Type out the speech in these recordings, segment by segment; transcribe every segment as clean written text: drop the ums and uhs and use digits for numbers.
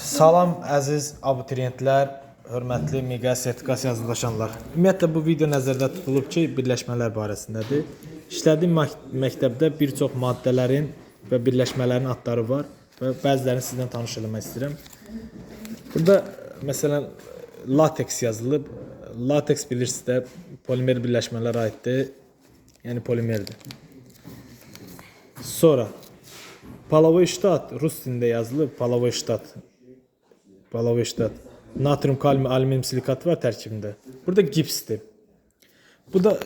Salam əziz abituriyentlər, hörmətli miqyas sertifikasiya hazırlaşanlar. Ümumiyyətlə bu video nəzərdə tutulub ki, birləşmələr barəsindədir. İşlədiyim məktəbdə bir çox maddələrin və birləşmələrin adları var və bəzilərini sizdən tanış eləmək istəyirəm. Burada məsələn lateks yazılıb. Lateks bilirsiniz də polimer birləşmələrə aiddir. Yəni polimerdir. Sonra Polovoy ştat rus dilində yazılıb. Polovoy ştat. Natrium, kalium, alüminium silikatı var tərkibində. Burada gipsdir. Bu da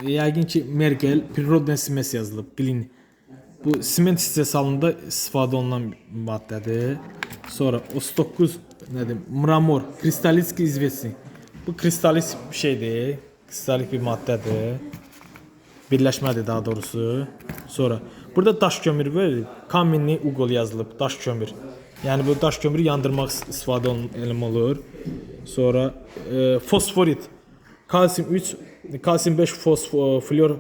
yəqin ki Mergel, Prirodный смесь yazılıb. Bilin. Bu siment istehsalında istifadə olunan maddədir. Sonra 39 nədir? Mramor, kristalitski izvesni. Bu kristalik bir şeydir. Kristalik bir maddədir. Birləşmədir daha doğrusu. Sonra burada daş kömür var. Kamenni ugol yazılıb. Daş kömür. Yəni bu daş kömürü yandırmaq istifadə olur. Sonra fosforit, kalsium 3, kalsium 5 fosfor flor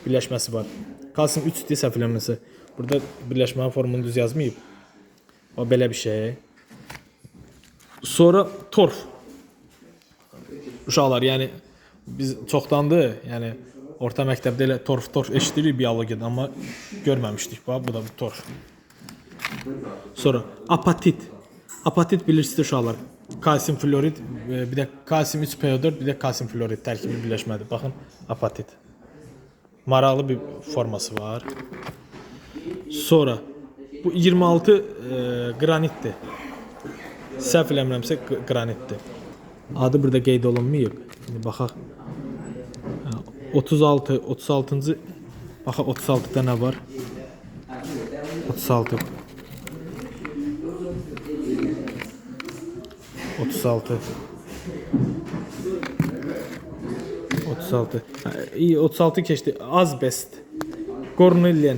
birləşməsi var. Kalsium 3 deyə səhv eləmirəmsə. Burada birləşmənin formunu düz yazmayıb. O belə bir şey. Sonra torf. Uşaqlar, yəni biz çoxdandır, yəni orta məktəbdə elə torf eşidirik biologiyada, amma görməmişdik. Bax, bu da bu torf. Sonra apatit. Apatit bilirsiniz uşaqlar. Kalsium florid, bir də kalsium 3PO4, bir də kalsium florid tərkibi birləşmədir. Baxın, apatit. Maraqlı bir forması var. Sonra bu 26 qranitdir. Səhv eləmirəmsə qranitdir. Adı burada qeyd olunmayıb. İndi baxaq. 36-cı baxaq 36-da nə var? 36 İyi, 36 keçdi. Azbest. Kornelian.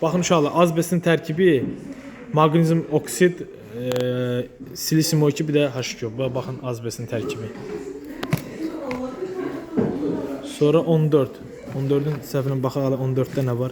Baxın uşaqlar, azbestin tərkibi maqnezium oksid, silisium 2, bir də H2O. Baxın azbestin tərkibi. Sonra 14. 14-ün səhvinə baxaq, 14-də nə var?